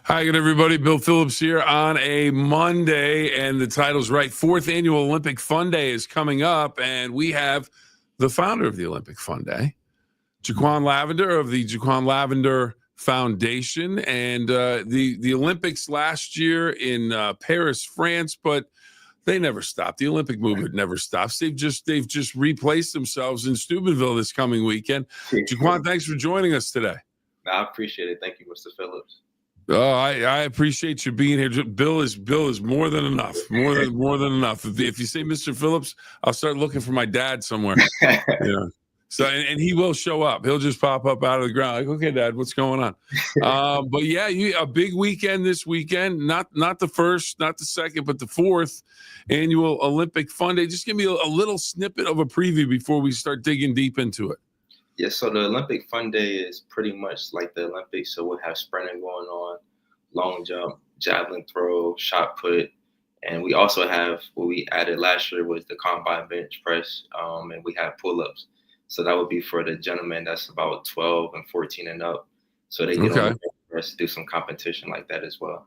Hi again, everybody. Bill Phillips here on a Monday, and the title's right. Fourth annual Olympic Fun Day is coming up, and we have the founder of the Olympic Fun Day, Jaquan Lavender of the Jaquan Lavender Foundation, and the Olympics last year in Paris, France, but they never stopped. The Olympic movement never stops. They've just replaced themselves in Steubenville this coming weekend. Jaquan, thanks for joining us today. I appreciate it. Thank you, Mr. Phillips. Oh, I appreciate you being here. Bill is more than enough. More than enough. If you say Mr. Phillips, I'll start looking for my dad somewhere. Yeah. So and he will show up. He'll just pop up out of the ground. Like, okay, Dad, what's going on? But yeah, a big weekend this weekend. Not the first, not the second, but the fourth annual Olympic Fun Day. Just give me a little snippet of a preview before we start digging deep into it. Yeah, so the Olympic Fun Day is pretty much like the Olympics. So we'll have sprinting going on, long jump, javelin throw, shot put. And we also have what we added last year was the combine bench press, and we have pull-ups. So that would be for the gentlemen that's about 12 and 14 and up. So they get on the bench press to do some competition like that as well.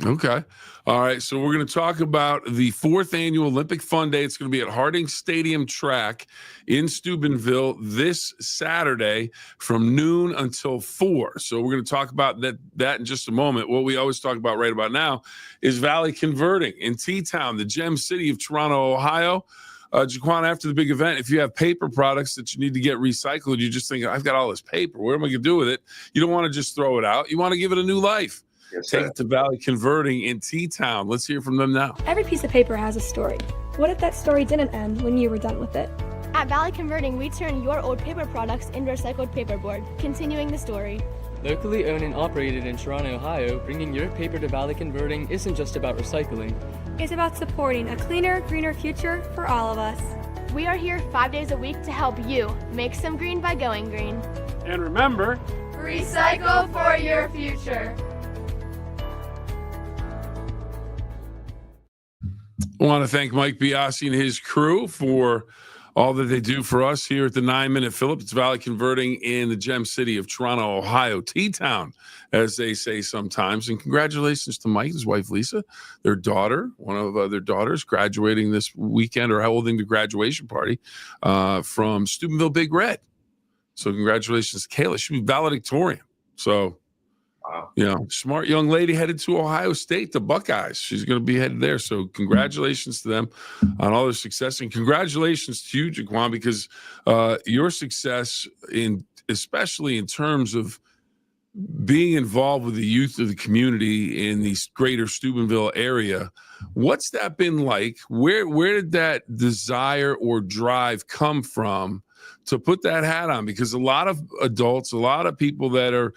Okay. All right. So we're going to talk about the fourth annual Olympic Fun Day. It's going to be at Harding Stadium Track in Steubenville this Saturday from noon until 4. So we're going to talk about that in just a moment. What we always talk about right about now is Valley Converting in T-Town, the gem city of Toronto, Ohio. Jaquan, after the big event, if you have paper products that you need to get recycled, you just think, I've got all this paper. What am I going to do with it? You don't want to just throw it out. You want to give it a new life. Yes, Take it to Valley Converting in T-Town. Let's hear from them now. Every piece of paper has a story. What if that story didn't end when you were done with it? At Valley Converting, we turn your old paper products into recycled paperboard, continuing the story. Locally owned and operated in Toronto, Ohio, bringing your paper to Valley Converting isn't just about recycling. It's about supporting a cleaner, greener future for all of us. We are here 5 days a week to help you make some green by going green. And remember, recycle for your future. I want to thank Mike Biasi and his crew for all that they do for us here at the 9-Minute Phill-Up. It's Valley Converting in the gem city of Toronto, Ohio, T-Town, as they say sometimes. And congratulations to Mike and his wife, Lisa, their daughter, one of their daughters, graduating this weekend or holding the graduation party from Steubenville Big Red. So congratulations to Kayla. She'll be valedictorian. So, smart young lady headed to Ohio State, the Buckeyes. She's going to be headed there. So congratulations to them on all their success. And congratulations to you, Jaquan, because your success, especially in terms of being involved with the youth of the community in the greater Steubenville area, what's that been like? Where did that desire or drive come from to put that hat on? Because a lot of adults, a lot of people that are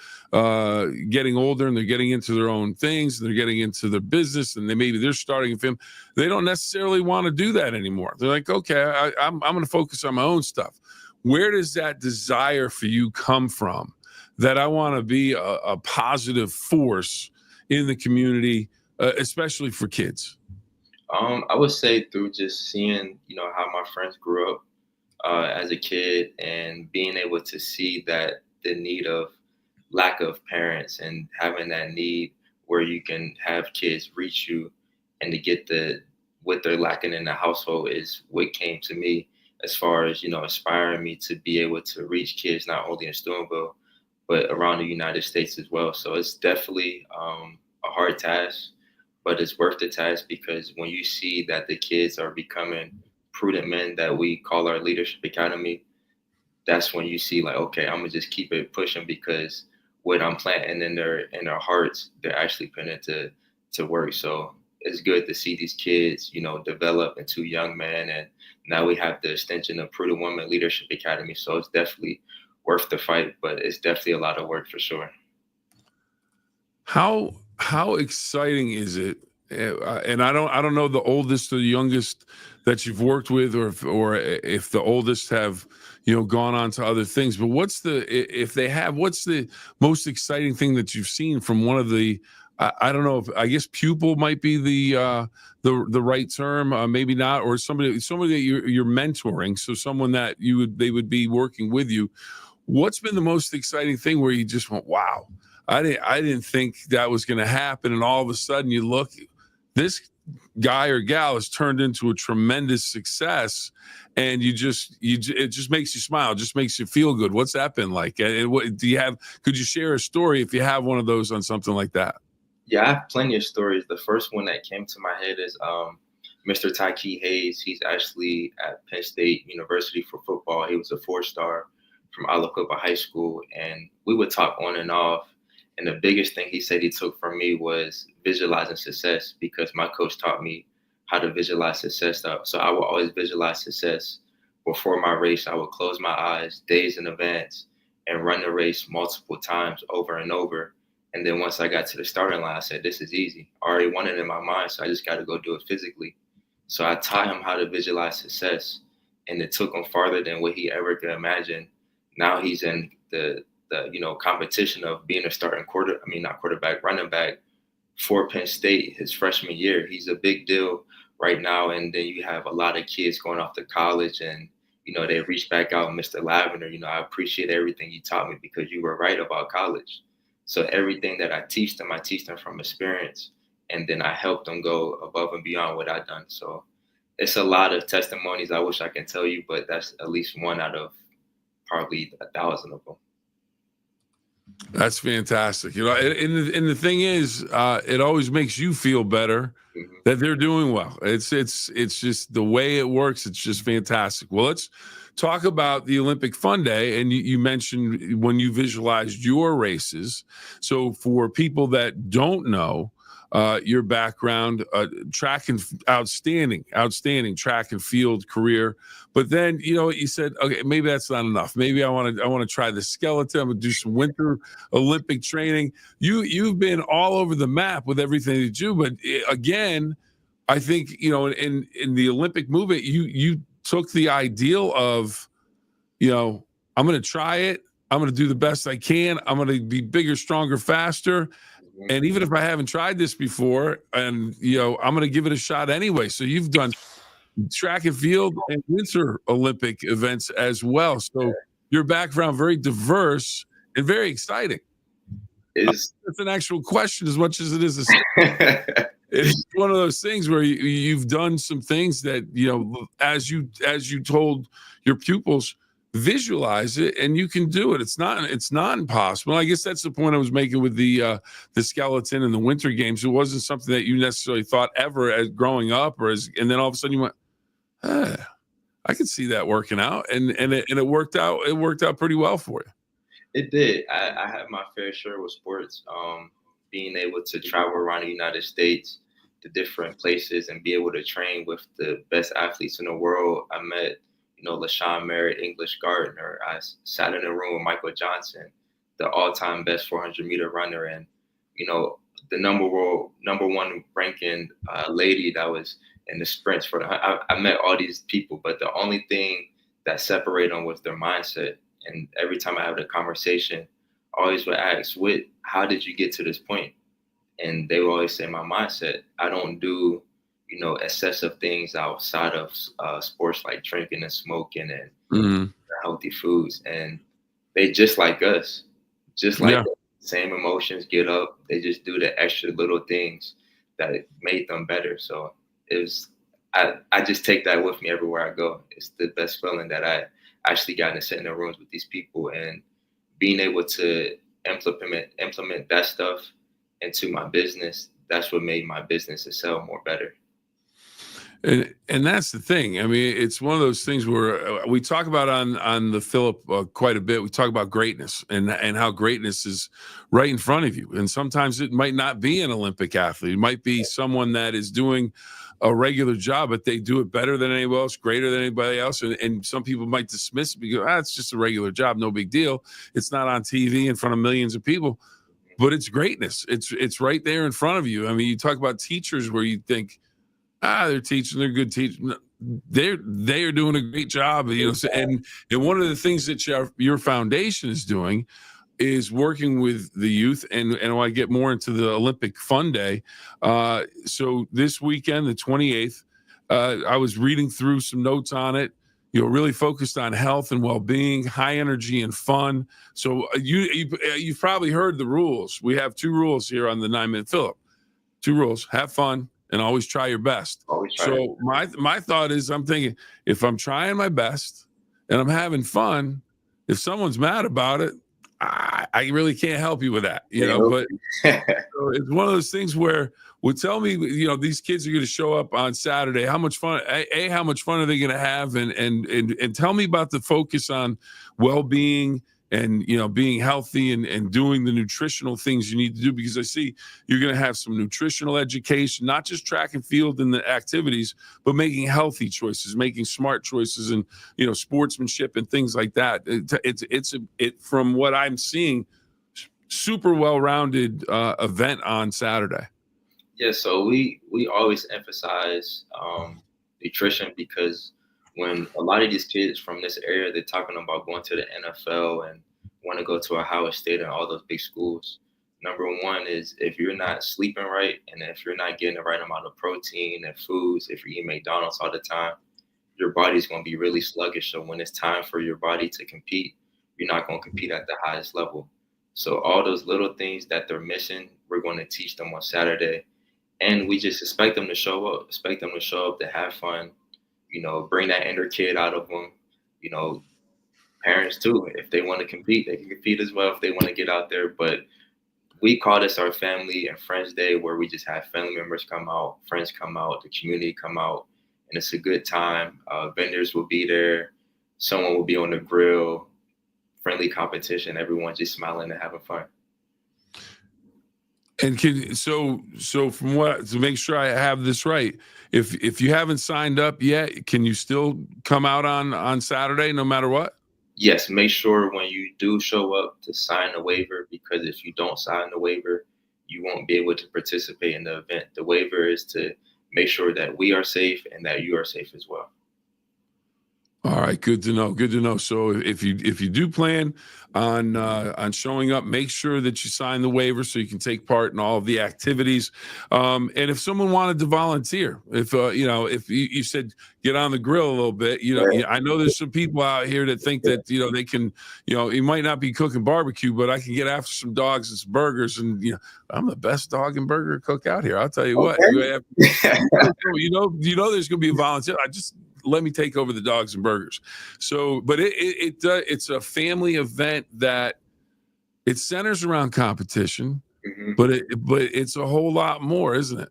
getting older and they're getting into their own things, and they're getting into their business, and they're starting a film. They don't necessarily want to do that anymore. They're like, okay, I'm going to focus on my own stuff. Where does that desire for you come from? That I want to be a positive force in the community, especially for kids. I would say through just seeing, how my friends grew up as a kid, and being able to see that the need of lack of parents and having that need where you can have kids reach you and to get what they're lacking in the household is what came to me as far as, inspiring me to be able to reach kids not only in Steubenville, but around the United States as well. So it's definitely a hard task, but it's worth the task, because when you see that the kids are becoming prudent men that we call our leadership academy, that's when you see like, okay, I'm gonna just keep it pushing, because what I'm planting in their hearts, they're actually putting it to work. So it's good to see these kids, develop into young men. And now we have the extension of Prudent Women Leadership Academy. So it's definitely worth the fight, but it's definitely a lot of work for sure. How exciting is it? And I don't know the oldest or the youngest that you've worked with, or if the oldest have gone on to other things. But what's the most exciting thing that you've seen from one of the I don't know if I guess pupil might be the right term, maybe not, or somebody that you're mentoring, so someone that they would be working with you. What's been the most exciting thing where you just went, wow, I didn't think that was going to happen. And all of a sudden you look, this guy or gal has turned into a tremendous success, and it just makes you smile, just makes you feel good. What's that been like? And what do you have? Could you share a story if you have one of those on something like that? Yeah, I have plenty of stories. The first one that came to my head is Mr. Tyke Hayes. He's actually at Penn State University for football. He was a 4-star from Aliquippa High School, and we would talk on and off. And the biggest thing he said he took from me was visualizing success, because my coach taught me how to visualize success. So I would always visualize success before my race. I would close my eyes days in advance and run the race multiple times over and over. And then once I got to the starting line, I said, this is easy. I already won it in my mind, so I just got to go do it physically. So I taught him how to visualize success, and it took him farther than what he ever could imagine. Now he's in the competition of being a starting running back for Penn State his freshman year. He's a big deal right now. And then you have a lot of kids going off to college, and they reach back out, Mr. Lavender. I appreciate everything you taught me, because you were right about college. So everything that I teach them from experience, and then I help them go above and beyond what I've done. So it's a lot of testimonies I wish I can tell you, but that's at least one out of probably 1,000 of them. That's fantastic. And the thing is, it always makes you feel better that they're doing well. It's just the way it works. It's just fantastic. Well, let's talk about the Olympic Fun Day. And you mentioned when you visualized your races. So for people that don't know your background, outstanding track and field career. But then, you said, okay, maybe that's not enough. Maybe I want to try the skeleton. I'm gonna do some winter Olympic training. You've been all over the map with everything that you do. But again, I think, in the Olympic movement, you took the ideal of, I'm going to try it. I'm going to do the best I can. I'm going to be bigger, stronger, faster. And even if I haven't tried this before, and I'm going to give it a shot anyway. So you've done track and field and winter Olympic events as well. So your background very diverse and very exciting. It's an actual question as much as it is it's one of those things where you've done some things that as you told your pupils, visualize it and you can do it. It's not impossible. I guess that's the point I was making with the skeleton and the winter games. It wasn't something that you necessarily thought ever as growing up, and then all of a sudden you went, I could see that working out, and it worked out. It worked out pretty well for you. It did. I had my fair share with sports. Being able to travel around the United States to different places and be able to train with the best athletes in the world. I met LaShawn Merritt, English Gardner. I sat in a room with Michael Johnson, the all-time best 400-meter runner, and the number one ranking lady that was in the sprints for I met all these people, but the only thing that separated them was their mindset. And every time I have a conversation, I always would ask, how did you get to this point? And they would always say, my mindset. I don't do excessive things outside of sports, like drinking and smoking and healthy foods. And they just like us, same emotions, get up. They just do the extra little things that made them better. So I just take that with me everywhere I go. It's the best feeling that I actually got to sit in the rooms with these people, and being able to implement that stuff into my business. That's what made my business excel more better. And that's the thing. I mean, it's one of those things where we talk about on the Phill-Up quite a bit. We talk about greatness and how greatness is right in front of you. And sometimes it might not be an Olympic athlete. It might be someone that is doing a regular job, but they do it better than anyone else, greater than anybody else. And some people might dismiss it because it's just a regular job, no big deal. It's not on TV in front of millions of people, but it's greatness. It's right there in front of you. I mean, you talk about teachers where you think, they're teaching, they're good teachers. They are doing a great job, and one of the things that your foundation is doing is working with the youth, and I want to get more into the Olympic Fun Day. So this weekend, the 28th, I was reading through some notes on it. really focused on health and well-being, high energy and fun. So you've probably heard the rules. We have 2 rules here on the 9-Minute Phill-Up. 2 rules: have fun and always try your best. Always try. So my thought is, I'm thinking, if I'm trying my best and I'm having fun, if someone's mad about it, I really can't help you with that, But so it's one of those things where tell me, these kids are going to show up on Saturday. How much fun? How much fun are they going to have? And tell me about the focus on well-being and being healthy and doing the nutritional things you need to do, because I see you're going to have some nutritional education, not just track and field and the activities, but making healthy choices, making smart choices, and sportsmanship and things like that. It's from what I'm seeing, super well-rounded event on Saturday. Yeah, so we always emphasize nutrition, because when a lot of these kids from this area, they're talking about going to the NFL and want to go to Ohio State and all those big schools. Number one is, if you're not sleeping right and if you're not getting the right amount of protein and foods, if you're eating McDonald's all the time, your body's going to be really sluggish. So when it's time for your body to compete, you're not going to compete at the highest level. So all those little things that they're missing, we're going to teach them on Saturday. And we just expect them to show up, to have fun, bring that inner kid out of them. Parents too, if they want to compete, they can compete as well if they want to get out there. But we call this our family and friends day, where we just have family members come out, friends come out, the community come out, and it's a good time. Vendors will be there. Someone will be on the grill, friendly competition, everyone just smiling and having fun. And to make sure I have this right, if you haven't signed up yet, can you still come out on Saturday no matter what? Yes, make sure when you do show up to sign the waiver, because if you don't sign the waiver, you won't be able to participate in the event. The waiver is to make sure that we are safe and that you are safe as well. All right, good to know. Good to know. So if you do plan on showing up, make sure that you sign the waiver so you can take part in all of the activities. And if someone wanted to volunteer, if you said get on the grill a little bit, Right. I know there's some people out here that think that they can, you might not be cooking barbecue, but I can get after some dogs and some burgers, and I'm the best dog and burger cook out here. I'll tell you what. There's going to be a volunteer. Let me take over the dogs and burgers. So, but it's a family event that it centers around competition, Mm-hmm. but it's a whole lot more, isn't it?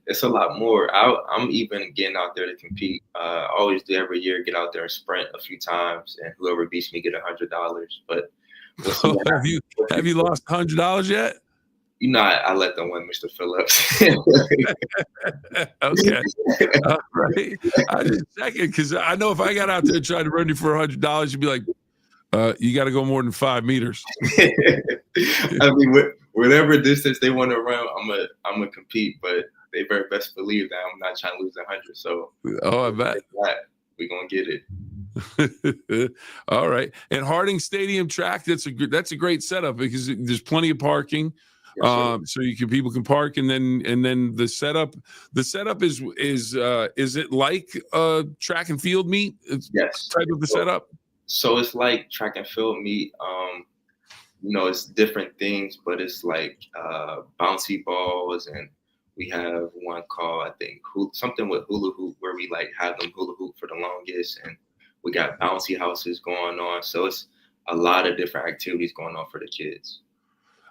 It's a lot more. I'm even getting out there to compete. I always do every year, get out there and sprint a few times, and whoever beats me get $100. But we'll see have you lost $100 yet? I let them win, Mr. Phill-Up. Okay. All right. I just checking, because I know if I got out there and tried to run you for $100, you'd be like, you got to go more than 5 meters. I mean, whatever distance they want to run, I'm gonna compete. But they very best believe that I'm not trying to lose 100. So, I bet we're gonna get it. All right. And Harding Stadium track, that's a great setup, because there's plenty of parking. So people can park, and then the setup is it like a track and field meet? Yes. Type of the setup. So it's like track and field meet. It's different things, but it's like bouncy balls, and we have one called, I think, something with hula hoop, where we like have them hula hoop for the longest, and we got bouncy houses going on. So it's a lot of different activities going on for the kids.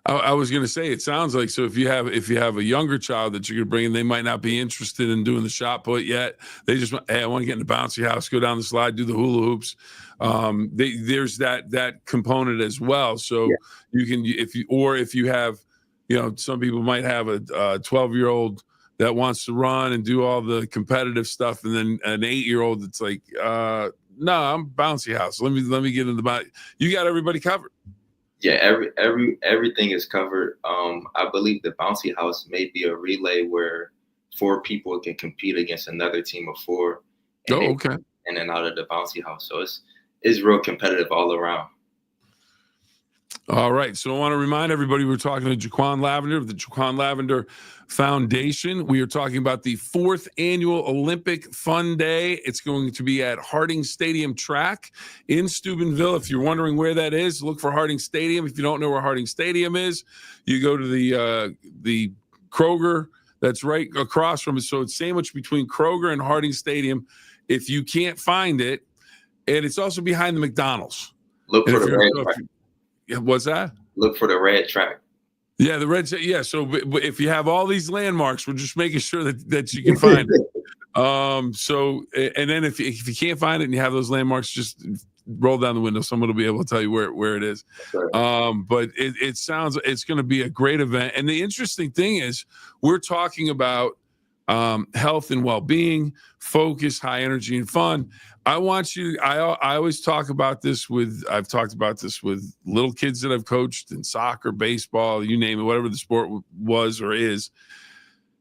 I was going to say, it sounds like, so if you have a younger child that you're going to bring in, they might not be interested in doing the shot put yet. They just I want to get in the bouncy house, go down the slide, do the hula hoops. There's that component as well. So you can, if you have, some people might have a 12-year-old that wants to run and do all the competitive stuff, and then an 8-year-old that's like, no, I'm bouncy house. Let me get in the bouncy. You got everybody covered. Yeah, everything is covered. I believe the bouncy house may be a relay where 4 people can compete against another team of 4. Okay. And then out of the bouncy house, so it's real competitive all around. All right. So I want to remind everybody we're talking to Jaquan Lavender of the Jaquan Lavender Foundation. We are talking about the 4th annual Olympic Fun Day. It's going to be at Harding Stadium Track in Steubenville. If you're wondering where that is, look for Harding Stadium. If you don't know where Harding Stadium is, you go to the Kroger that's right across from it. So it's sandwiched between Kroger and Harding Stadium. If you can't find it, and it's also behind the McDonald's. Look And for the red track. what's that? Look for the red track. Yeah, the red. Yeah, so if you have all these landmarks, we're just making sure that you can find it. So, and then if you can't find it and you have those landmarks, just roll down the window. Someone will be able to tell you where it is. Right. But it sounds it's going to be a great event. And the interesting thing is, we're talking about health and well-being, focus, high energy, and fun. I want you. I always talk about this with. I've talked about this with little kids that I've coached in soccer, baseball, you name it, whatever the sport was or is.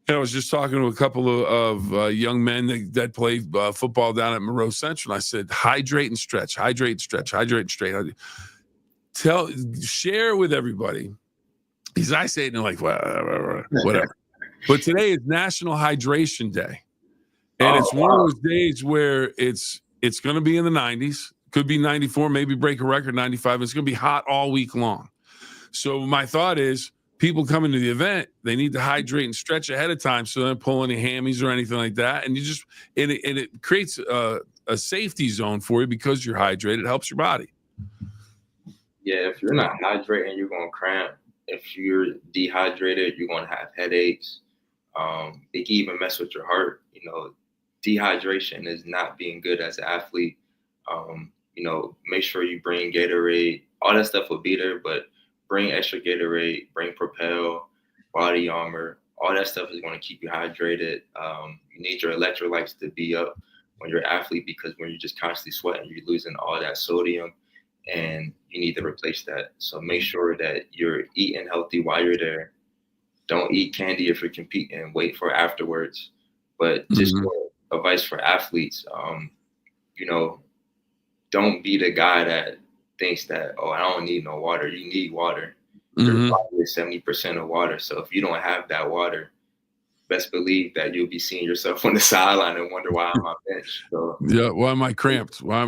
And I was just talking to a couple of young men that play football down at Monroe Central. And I said, hydrate and stretch, hydrate and stretch, hydrate and stretch. Share with everybody. Because I say it and they're like, whatever. But today is National Hydration Day. And it's one of those days where it's going to be in the 90s. Could be 94, maybe break a record, 95. It's going to be hot all week long. So my thought is people coming to the event, they need to hydrate and stretch ahead of time so they don't pull any hammies or anything like that. And it creates a safety zone for you because you're hydrated. It helps your body. Yeah, if you're not hydrating, you're going to cramp. If you're dehydrated, you're going to have headaches. It can even mess with your heart. Dehydration is not being good as an athlete. Make sure you bring Gatorade. All that stuff will be there, but bring extra Gatorade, bring Propel, Body Armor. All that stuff is going to keep you hydrated. You need your electrolytes to be up when you're an athlete, because when you're just constantly sweating, you're losing all that sodium, and you need to replace that. So make sure that you're eating healthy while you're there. Don't eat candy if you're competing. Wait for afterwards. But just advice for athletes, don't be the guy that thinks that, I don't need no water. You need water. Your body is 70% of water. So if you don't have that water, best believe that you'll be seeing yourself on the sideline and wonder why I'm on bench. So, yeah, why am I cramped? Well,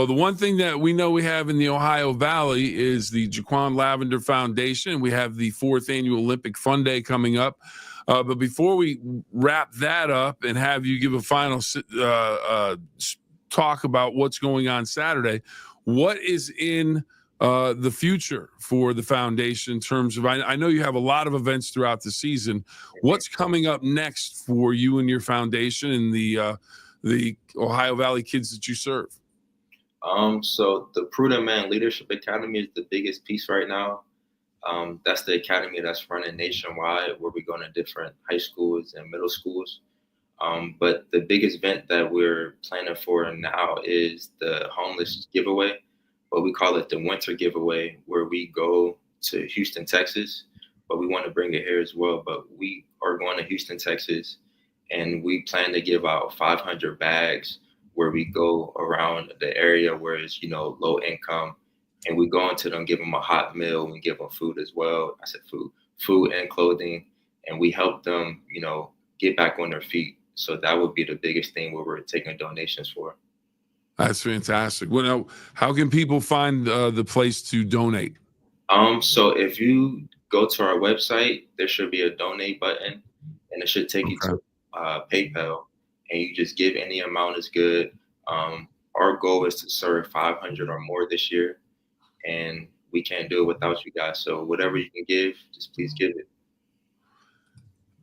the one thing that we know we have in the Ohio Valley is the Jaquan Lavender Foundation. We have the 4th annual Olympic Fun Day coming up. But before we wrap that up and have you give a final talk about what's going on Saturday, what is in the future for the foundation in terms of, I know you have a lot of events throughout the season. What's coming up next for you and your foundation and the Ohio Valley kids that you serve? So the Prudent Man Leadership Academy is the biggest piece right now. That's the academy that's running nationwide, where we go to different high schools and middle schools. But the biggest event that we're planning for now is the homeless giveaway, but we call it the winter giveaway, where we go to Houston, Texas, but we want to bring it here as well. But we are going to Houston, Texas, and we plan to give out 500 bags, where we go around the area where it's, low income, and we go into them, give them a hot meal, and give them food as well. I said food and clothing, and we help them, get back on their feet. So that would be the biggest thing where we're taking donations for. That's fantastic. Well, now, how can people find the place to donate? So if you go to our website, there should be a donate button, and it should take you to PayPal, and you just give any amount is good. Our goal is to serve 500 or more this year, and we can't do it without you guys. So whatever you can give, just please give it.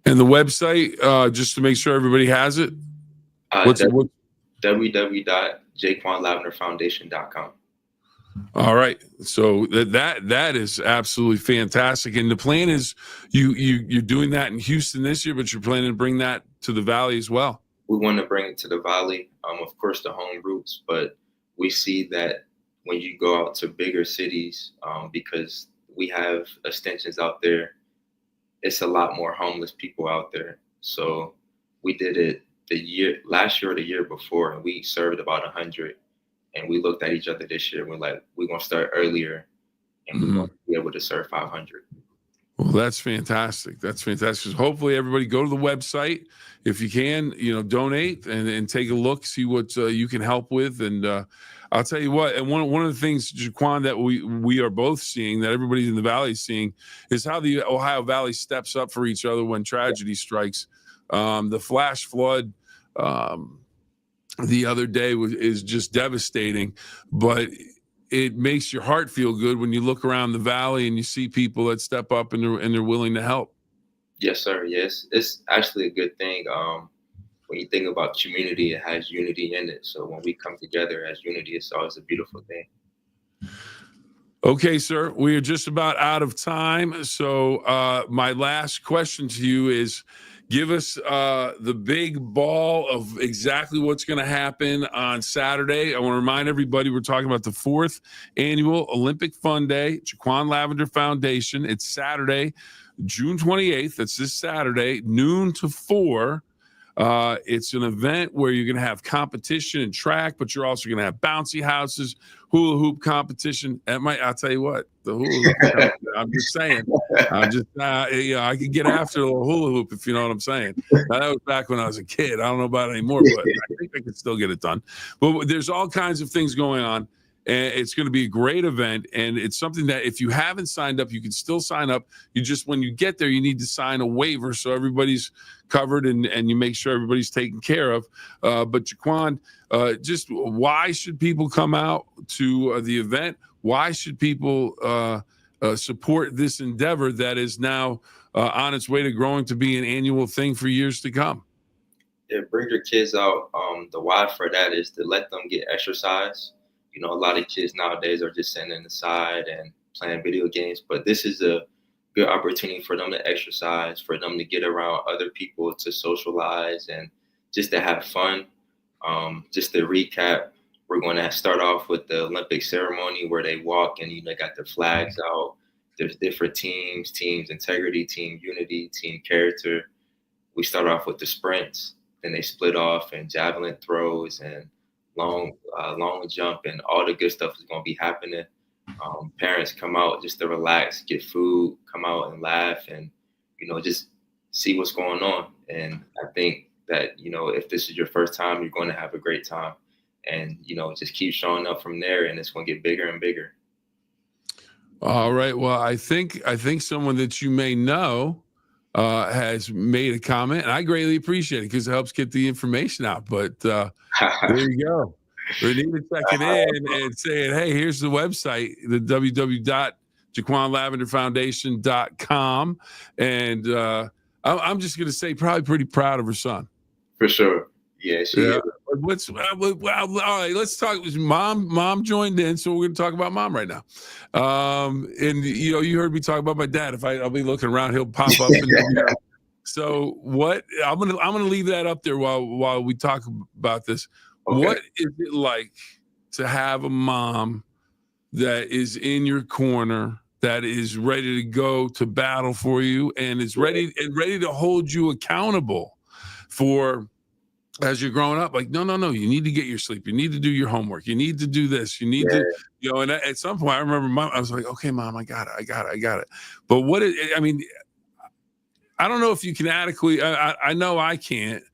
And the website, just to make sure everybody has it. www.jaquanlavenderfoundation.com. All right. So that is absolutely fantastic. And the plan is you're doing that in Houston this year, but you're planning to bring that to the Valley as well. We want to bring it to the Valley, of course, the home roots, but we see that when you go out to bigger cities, because we have extensions out there, it's a lot more homeless people out there. So we did it last year or the year before, and we served about 100. And we looked at each other this year, and we're like, we're going to start earlier and we want to be able to serve 500. Well, that's fantastic. That's fantastic. So hopefully, everybody go to the website if you can. Donate and take a look, see what you can help with. And I'll tell you what. And one of the things, Jaquan, that we are both seeing, that everybody in the Valley is seeing, is how the Ohio Valley steps up for each other when tragedy strikes. The flash flood the other day is just devastating, but it makes your heart feel good when you look around the Valley and you see people that step up and they're willing to help. Yes, sir. Yes, it's actually a good thing. When you think about community, it has unity in it. So when we come together as unity, it's always a beautiful thing. Okay, sir, we are just about out of time. So my last question to you is, give us the big ball of exactly what's going to happen on Saturday. I want to remind everybody we're talking about the 4th annual Olympic Fun Day, Jaquan Lavender Foundation. It's Saturday, June 28th. That's this Saturday, noon to 4. It's an event where you're going to have competition and track, but you're also going to have bouncy houses, hula hoop competition. I'll tell you what, the hula hoop. I'm just saying. I could get after a little hula hoop if you know what I'm saying. Now, that was back when I was a kid. I don't know about it anymore, but I think I could still get it done. But there's all kinds of things going on. And it's going to be a great event, and it's something that if you haven't signed up, you can still sign up. When you get there, you need to sign a waiver so everybody's covered and you make sure everybody's taken care of. But Jaquan, just why should people come out to the event? Why should people support this endeavor that is now on its way to growing to be an annual thing for years to come? Yeah, bring your kids out. The why for that is to let them get exercise. A lot of kids nowadays are just sitting in the side and playing video games, but this is a good opportunity for them to exercise, for them to get around other people, to socialize, and just to have fun. Just to recap, we're going to start off with the Olympic ceremony where they walk and they got their flags out. There's different teams integrity, team unity, team character. We start off with the sprints, then they split off and javelin throws and long jump, and all the good stuff is going to be happening. Parents come out just to relax, get food, come out and laugh, and just see what's going on. And I think that if this is your first time, you're going to have a great time, and just keep showing up from there, and it's going to get bigger and bigger. All right. Well, I think someone that you may know has made a comment, and I greatly appreciate it because it helps get the information out. But there you go. Renita checking in and saying, hey, here's the website, the www.JaquanLavenderFoundation.com. And I'm just going to say probably pretty proud of her son. For sure. Yeah, she is. All right, let's talk. Mom joined in, so we're going to talk about mom right now. And you heard me talk about my dad. I'll be looking around, he'll pop up. So what? I'm gonna leave that up there while we talk about this. Okay. What is it like to have a mom that is in your corner, that is ready to go to battle for you, and is ready to hold you accountable for? As you're growing up, like, no, you need to get your sleep. You need to do your homework. You need to do this. You need to, and at some point I remember I was like, okay, Mom, I got it. But I don't know if you can adequately, I know I can't,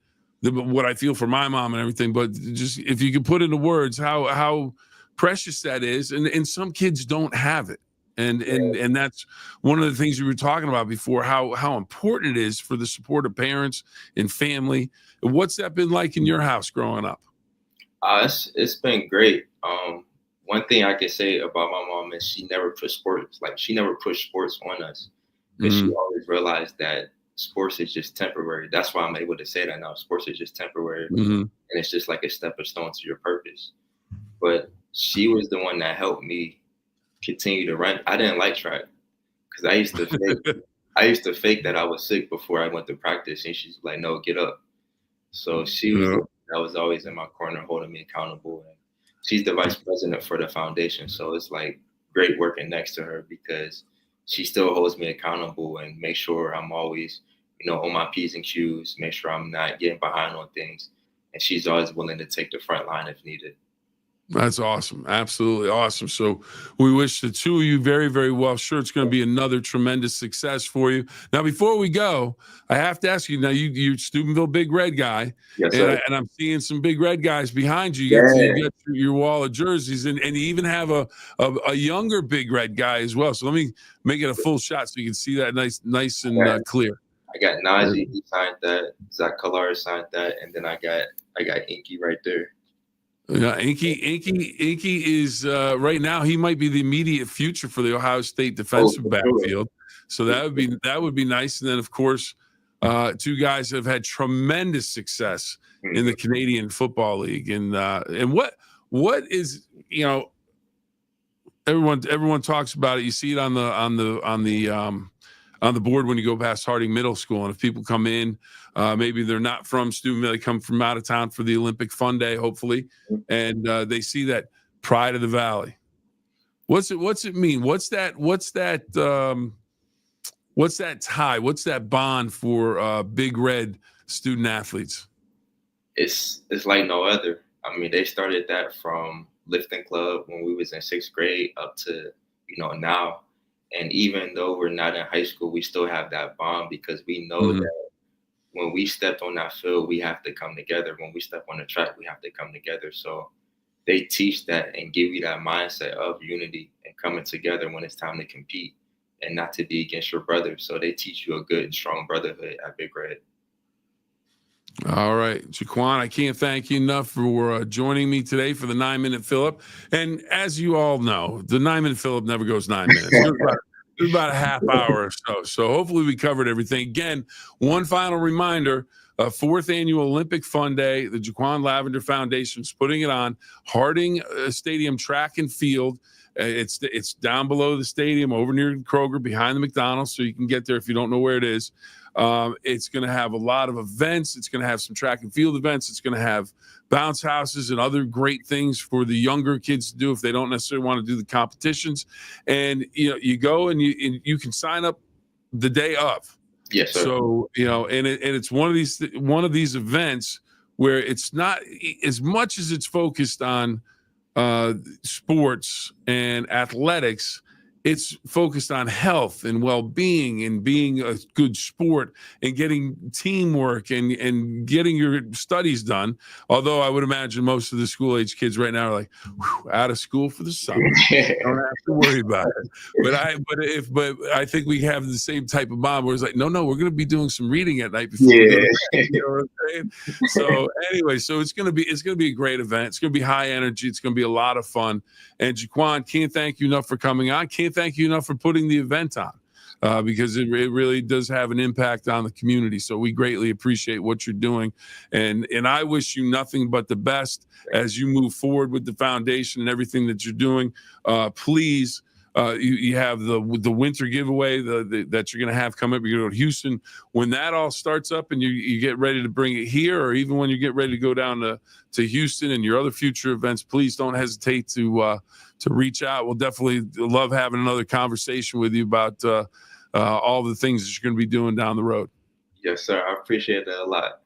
what I feel for my mom and everything, but just if you can put into words how precious that is. And some kids don't have it. And that's one of the things we were talking about before, how important it is for the support of parents and family. What's that been like in your house growing up? It's been great. One thing I can say about my mom is she never pushed sports. Like, she never pushed sports on us. But she always realized that sports is just temporary. That's why I'm able to say that now. Sports is just temporary. And it's just like a stepping stone to your purpose. But she was the one that helped me continue to run. I didn't like track because I used to fake that I was sick before I went to practice, and she's like, no, get up. So she was always in my corner holding me accountable, and she's the vice president for the foundation. So it's like great working next to her because she still holds me accountable and make sure I'm always on my P's and Q's, make sure I'm not getting behind on things, and she's always willing to take the front line if needed. That's awesome. Absolutely awesome. So we wish the two of you very, very well. Sure, it's going to be another tremendous success for you. Now, before we go, I have to ask you, now you're Steubenville Big Red guy, Yes, and, sir. and I'm seeing some Big Red guys behind you. Yeah. You got your wall of jerseys, and you even have a younger Big Red guy as well. So let me make it a full shot so you can see that nice and clear. I got Najee, he signed that. Zach Kallar signed that, and then I got Inky right there. Yeah, Inky is right now. He might be the immediate future for the Ohio State defensive backfield. So that would be nice. And then, of course, two guys have had tremendous success in the Canadian Football League. And what is, you know, everyone talks about it. You see it on the board when you go past Harding Middle School, and if people come in, maybe they're not from Steubenville, they come from out of town for the Olympic Fun Day, hopefully, and they see that pride of the Valley. What's it mean? What's that tie? What's that bond for Big Red student athletes? It's like no other. I mean, they started that from lifting club when we was in 6th grade up to, now. And even though we're not in high school, we still have that bond because we know that when we step on that field, we have to come together. When we step on the track, we have to come together. So they teach that and give you that mindset of unity and coming together when it's time to compete and not to be against your brother. So they teach you a good, strong brotherhood at Big Red. All right, Jaquan, I can't thank you enough for joining me today for the 9-Minute Phill-Up. And as you all know, the 9-Minute Phill-Up never goes 9 minutes. It's about a half hour or so. So hopefully we covered everything. Again, one final reminder, 4th Annual Olympic Fun Day. The Jaquan Lavender Foundation is putting it on. Harding Stadium Track and Field. It's down below the stadium over near Kroger behind the McDonald's, so you can get there if you don't know where it is. It's going to have a lot of events. It's going to have some track and field events. It's going to have bounce houses and other great things for the younger kids to do if they don't necessarily want to do the competitions. And you go and you can sign up the day of. Yes, sir. So and it's one of these events where it's not as much as it's focused on sports and athletics. It's focused on health and well-being and being a good sport and getting teamwork and getting your studies done. Although I would imagine most of the school-age kids right now are like, out of school for the summer. Don't have to worry about it. But I think we have the same type of bond where it's like, no, we're going to be doing some reading at night before we go to bed, you know what I'm saying? So anyway, it's going to be a great event. It's going to be high energy. It's going to be a lot of fun. And Jaquan, can't thank you enough for coming on. Can't thank you enough for putting the event on because it really does have an impact on the community. So we greatly appreciate what you're doing. And I wish you nothing but the best as you move forward with the foundation and everything that you're doing. Please, you have the winter giveaway that you're going to have come up. You're going to go to Houston. When that all starts up and you get ready to bring it here, or even when you get ready to go down to Houston and your other future events, please don't hesitate to reach out. We'll definitely love having another conversation with you about all the things that you're going to be doing down the road. Yes, sir. I appreciate that a lot.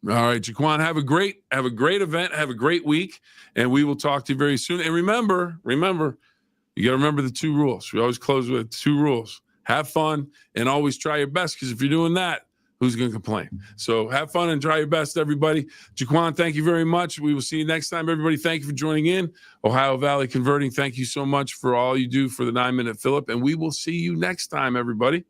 All right, Jaquan, have a great event. Have a great week, and we will talk to you very soon. And remember, you got to remember the 2 rules. We always close with 2 rules. Have fun and always try your best, because if you're doing that, who's going to complain? So have fun and try your best, everybody. Jaquan, thank you very much. We will see you next time, everybody. Thank you for joining in. Ohio Valley Converting, thank you so much for all you do for the 9-Minute Phill-Up, and we will see you next time, everybody.